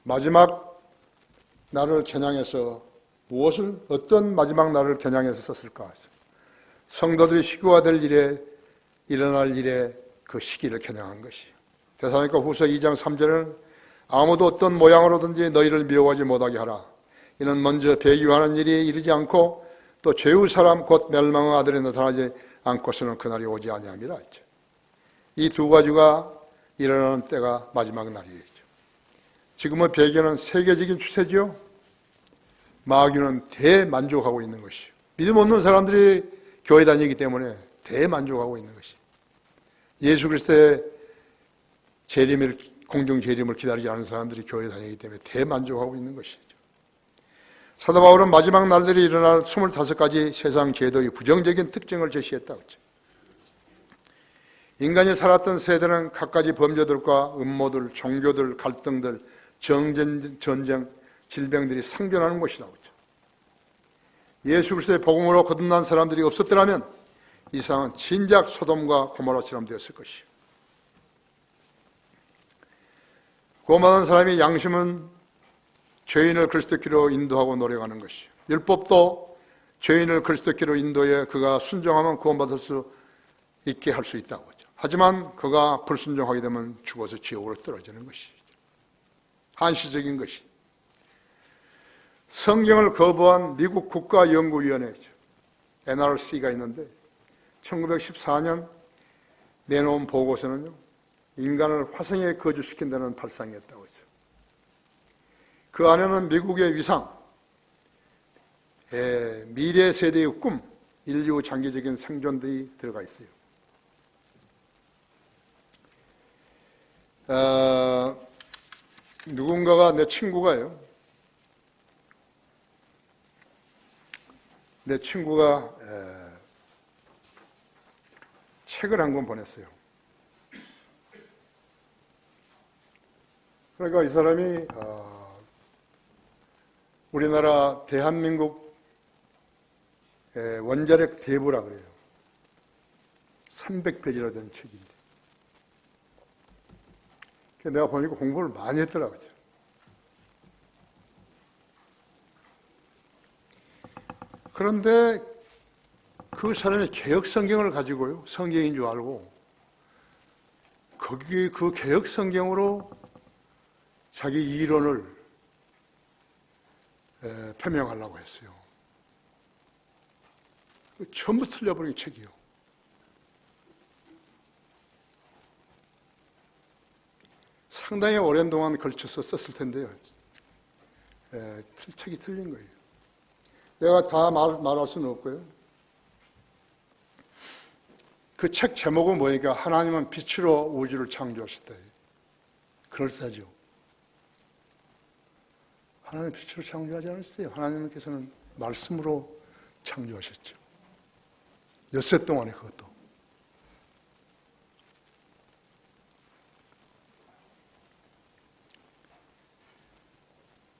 마지막 날을 겨냥해서 어떤 마지막 날을 겨냥해서 썼을까? 성도들이 희구화될 일에 일어날 일에 그 시기를 겨냥한 것이에요. 데살로니가 후서 2장 3절은 아무도 어떤 모양으로든지 너희를 미워하지 못하게 하라. 이는 먼저 배교하는 일이 이르지 않고 또 죄의 사람 곧 멸망의 아들이 나타나지 않고서는 그날이 오지 아니함이라 했죠. 이 두 가지가 일어나는 때가 마지막 날이죠. 지금의 배교는 세계적인 추세죠. 마귀는 대만족하고 있는 것이요. 믿음 없는 사람들이 교회 다니기 때문에 대만족하고 있는 것이. 예수 그리스도의 재림을, 공중 재림을 기다리지 않은 사람들이 교회 다니기 때문에 대만족하고 있는 것이죠. 사도 바울은 마지막 날들이 일어날 25가지 세상 제도의 부정적인 특징을 제시했다고 했죠. 인간이 살았던 세대는 갖가지 범죄들과 음모들, 종교들, 갈등들, 전쟁, 질병들이 상존하는 것이라고 했죠. 예수 그리스도의 복음으로 거듭난 사람들이 없었더라면 이 세상은 진작 소돔과 고모라처럼 되었을 것이요. 구원받은 사람의 양심은 죄인을 그리스도께로 인도하고 노력하는 것이요. 율법도 죄인을 그리스도께로 인도해 그가 순종하면 구원받을 수 있게 할 수 있다고 하죠. 하지만 그가 불순종하게 되면 죽어서 지옥으로 떨어지는 것이죠. 한시적인 것이. 성경을 거부한 미국 국가연구위원회죠. NRC가 있는데 1914년 내놓은 보고서는요, 인간을 화성에 거주시킨다는 발상이었다고 했어요. 그 안에는 미국의 위상, 미래 세대의 꿈, 인류 장기적인 생존들이 들어가 있어요. 누군가가, 내 친구가요, 내 친구가 책을 한 권 보냈어요. 그러니까 이 사람이 우리나라 대한민국 원자력 대부라 그래요. 300페이지나 되는 책인데. 내가 보니까 공부를 많이 했더라고요. 그런데 그 사람이 개혁성경을 가지고요, 성경인 줄 알고 거기 그 개혁성경으로 자기 이론을 표명하려고 했어요. 전부 틀려버린 책이요. 상당히 오랜 동안 걸쳐서 썼을 텐데요. 책이 틀린 거예요. 내가 다 말할 수는 없고요. 그 책 제목은 뭐니까 하나님은 빛으로 우주를 창조하셨다. 그럴싸하죠. 하나님은 빛으로 창조하지 않았어요. 하나님께서는 말씀으로 창조하셨죠. 엿새 동안에 그것도.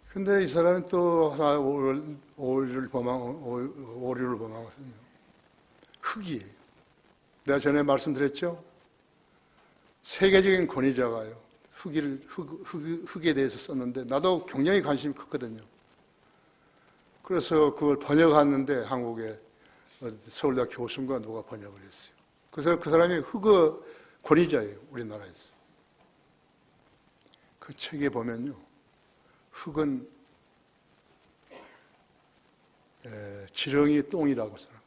근데 이 사람이 또 하나 오류를 범하거든요. 흙이에요. 내가 전에 말씀드렸죠? 세계적인 권위자가요, 흙에 대해서 썼는데, 나도 굉장히 관심이 컸거든요. 그래서 그걸 번역했는데, 한국에 서울대 교수인가 누가 번역을 했어요. 그래서 그 사람이 흙의 권위자예요, 우리나라에서. 그 책에 보면요, 흙은 지렁이 똥이라고 써요.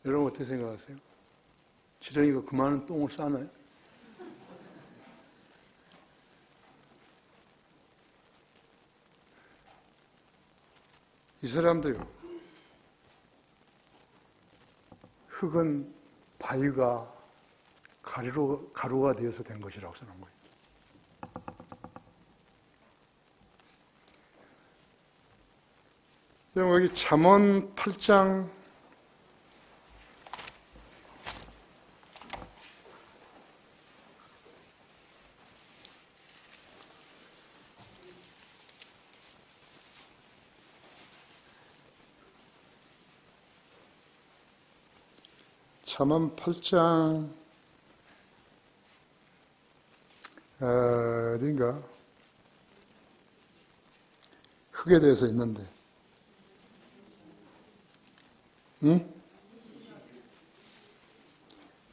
여러분 어떻게 생각하세요? 지렁이가 그 많은 똥을 싸나요? 이 사람도요, 흙은 바위가 가루가 되어서 된 것이라고 쓰는 거예요. 여기 잠언 8장 8장 어딘가 흙에 대해서 있는데, 응?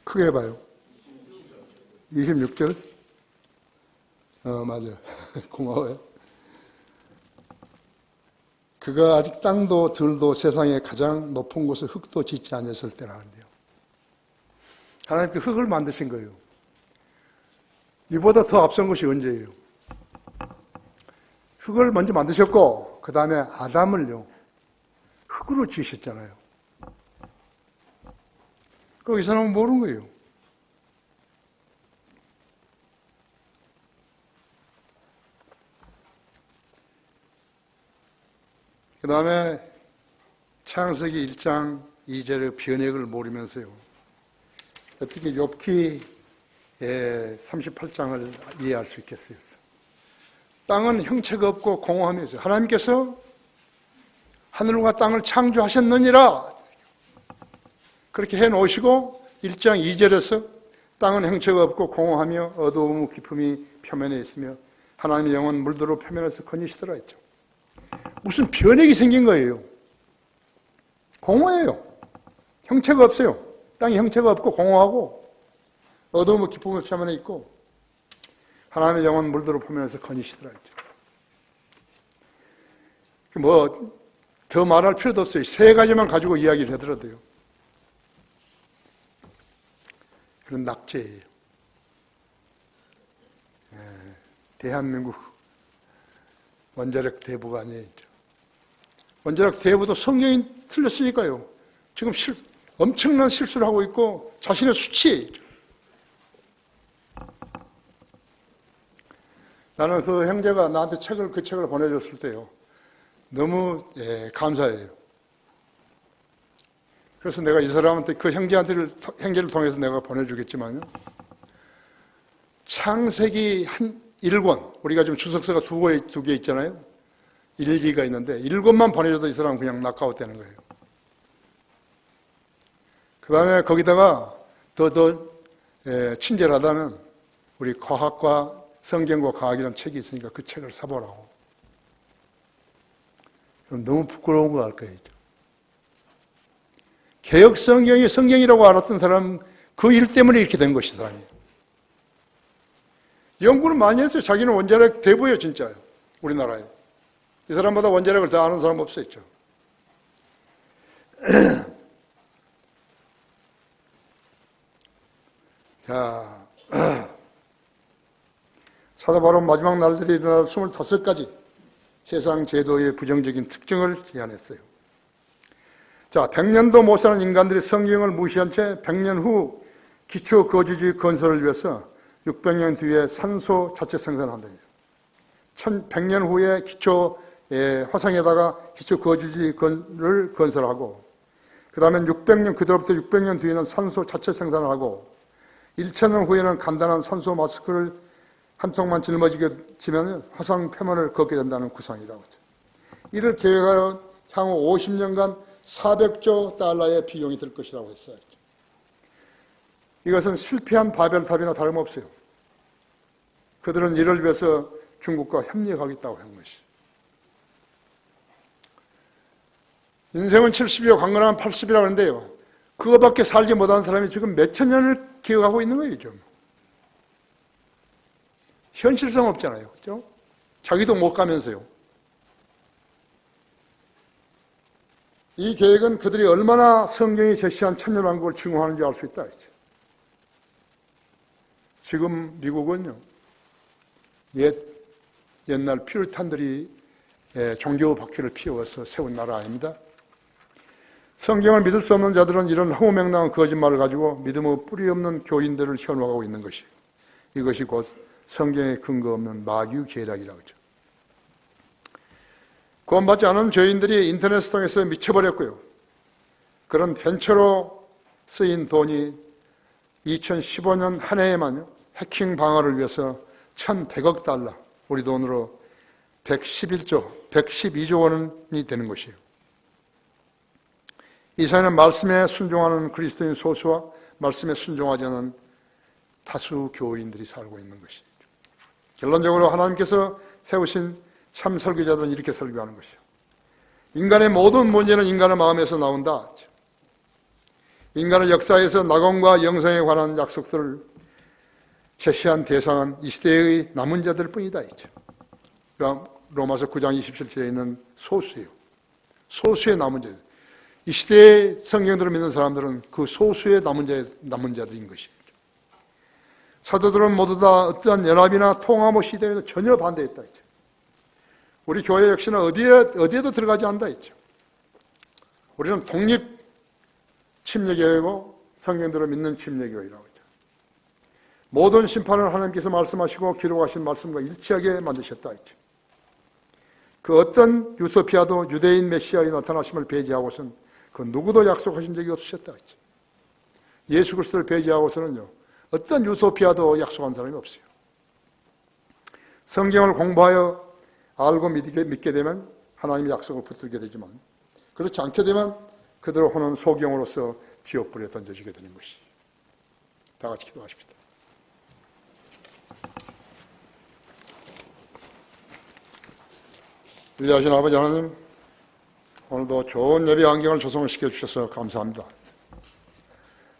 크게 봐요. 26절? 맞아요. 고마워요. 그가 아직 땅도 들도 세상에 가장 높은 곳에 흙도 짓지 않았을 때라는데요. 하나님 그 흙을 만드신 거예요. 이보다 더 앞선 것이 언제예요? 흙을 먼저 만드셨고 그 다음에 아담을요 흙으로 지으셨잖아요. 이 사람은 모르는 거예요. 그 다음에 창세기 1장 2절의 변액을 모르면서요 어떻게 욥기 38장을 이해할 수 있겠어요? 땅은 형체가 없고 공허함이 있어요. 하나님께서 하늘과 땅을 창조하셨느니라 그렇게 해놓으시고 1장 2절에서 땅은 형체가 없고 공허하며 어두움 깊음이 표면에 있으며 하나님의 영은 물들어 표면에서 거니시더라 했죠. 무슨 변액이 생긴 거예요. 공허해요. 형체가 없어요. 땅이 형체가 없고 공허하고 어두움 깊음이 표면에 있고 하나님의 영은 물들어 표면에서 거니시더라 했죠. 더 말할 필요도 없어요. 세 가지만 가지고 이야기를 해드려도요. 그런 낙제예요. 대한민국 원자력 대부가 아니에요. 원자력 대부도 성경이 틀렸으니까요. 지금 엄청난 실수를 하고 있고 자신의 수치예요. 나는 그 형제가 나한테 그 책을 보내줬을 때요. 너무 감사해요. 그래서 내가 이 사람한테 그 형제를 통해서 내가 보내주겠지만요. 창세기 1권, 우리가 지금 주석서가 두 개 있잖아요. 1, 2가 있는데 1권만 보내줘도 이 사람은 그냥 낙아웃되는 거예요. 그 다음에 거기다가 더 친절하다면 우리 과학과 성경과 과학이라는 책이 있으니까 그 책을 사보라고. 너무 부끄러운 거 알 거예요. 개혁 성경이 성경이라고 알았던 사람 그 일 때문에 이렇게 된 것이 사람이. 연구를 많이 했어요. 자기는 원자력 대부예요, 진짜요. 우리나라에. 이 사람보다 원자력을 더 아는 사람 없었죠. 자, 사도 바로 마지막 날들이 일어날 25가지 세상 제도의 부정적인 특징을 제안했어요. 자, 100년도 못 사는 인간들이 성경을 무시한 채 100년 후 기초 거주지 건설을 위해서 600년 뒤에 산소 자체 생산한다. 100년 후에 화성에다가 기초 거주지를 건설하고, 그 다음에 그때부터 600년 뒤에는 산소 자체 생산을 하고, 1000년 후에는 간단한 산소 마스크를 한 통만 짊어지면 화성 표면을 걷게 된다는 구상이라고 하죠. 이를 계획하여 향후 50년간 400조 달러의 비용이 들 것이라고 했어요. 이것은 실패한 바벨탑이나 다름없어요. 그들은 이를 위해서 중국과 협력하겠다고 한 것이. 인생은 70이요, 강건하면 80이라고 하는데요. 그거밖에 살지 못한 사람이 지금 몇천 년을 기억하고 있는 거예요, 좀. 현실성 없잖아요. 그죠? 자기도 못 가면서요. 이 계획은 그들이 얼마나 성경이 제시한 천년왕국을 증오하는지 알 수 있다. 지금 미국은요, 옛날 퓨리탄들이 종교 박해를 피워서 세운 나라 아닙니다. 성경을 믿을 수 없는 자들은 이런 허무맹랑한 거짓말을 가지고 믿음의 뿌리 없는 교인들을 현혹하고 있는 것이에요. 이것이 곧 성경에 근거 없는 마귀 계략이라고 하죠. 구원받지 않은 죄인들이 인터넷을 통해서 미쳐버렸고요. 그런 벤처로 쓰인 돈이 2015년 한 해에만요, 해킹 방어를 위해서 1,100억 달러, 우리 돈으로 112조 원이 되는 것이에요. 이 사회는 말씀에 순종하는 그리스도인 소수와 말씀에 순종하지 않는 다수 교인들이 살고 있는 것이죠. 결론적으로 하나님께서 세우신 참 설교자들은 이렇게 설교하는 것이죠. 인간의 모든 문제는 인간의 마음에서 나온다. 인간의 역사에서 낙원과 영생에 관한 약속들을 제시한 대상은 이 시대의 남은 자들 뿐이다. 로마서 9장 27절에 있는 소수예요. 소수의 남은 자들. 이 시대의 성경들을 믿는 사람들은 그 소수의 남은 자들인 것이죠. 사도들은 모두 다 어떠한 연합이나 통합의 시대에도 전혀 반대했다. 우리 교회 역시는 어디에도 들어가지 않다 했죠. 우리는 독립 침례교회고 성경대로 믿는 침례교회라고 했죠. 모든 심판을 하나님께서 말씀하시고 기록하신 말씀과 일치하게 만드셨다 했죠. 그 어떤 유토피아도 유대인 메시아의 나타나심을 배제하고선 그 누구도 약속하신 적이 없으셨다 했죠. 예수 그리스도를 배제하고서는요, 어떤 유토피아도 약속한 사람이 없어요. 성경을 공부하여 알고 믿게 되면 하나님의 약속을 붙들게 되지만, 그렇지 않게 되면 그대로 호는 소경으로서 지옥불에 던져지게 되는 것이. 다 같이 기도하십시다. 위대하신 아버지 하나님, 오늘도 좋은 예배 환경을 조성을 시켜주셔서 감사합니다.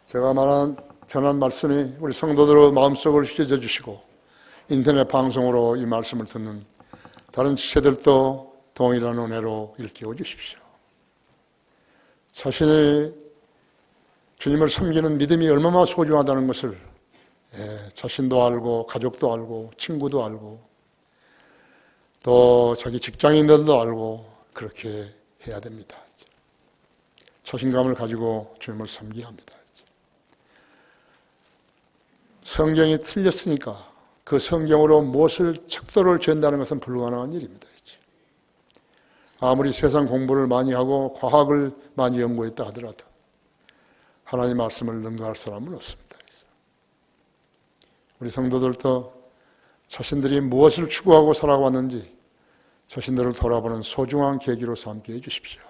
제가 전한 말씀이 우리 성도들의 마음속을 휘저어 주시고 인터넷 방송으로 이 말씀을 듣는 다른 지체들도 동일한 은혜로 일깨워 주십시오. 자신이 주님을 섬기는 믿음이 얼마나 소중하다는 것을 자신도 알고 가족도 알고 친구도 알고 또 자기 직장인들도 알고 그렇게 해야 됩니다. 자신감을 가지고 주님을 섬겨야 합니다. 성경이 틀렸으니까 그 성경으로 무엇을 척도를 죄다는 것은 불가능한 일입니다. 아무리 세상 공부를 많이 하고 과학을 많이 연구했다 하더라도 하나님의 말씀을 능가할 사람은 없습니다. 우리 성도들도 자신들이 무엇을 추구하고 살아왔는지 자신들을 돌아보는 소중한 계기로 삼게 해주십시오.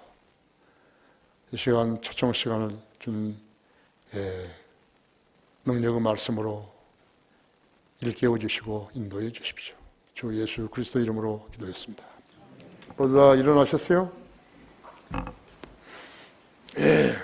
이 시간, 초청 시간을 준 능력의 말씀으로 일깨워 주시고 인도해 주십시오. 주 예수 그리스도 이름으로 기도했습니다. 모두 다 일어나셨어요? 예.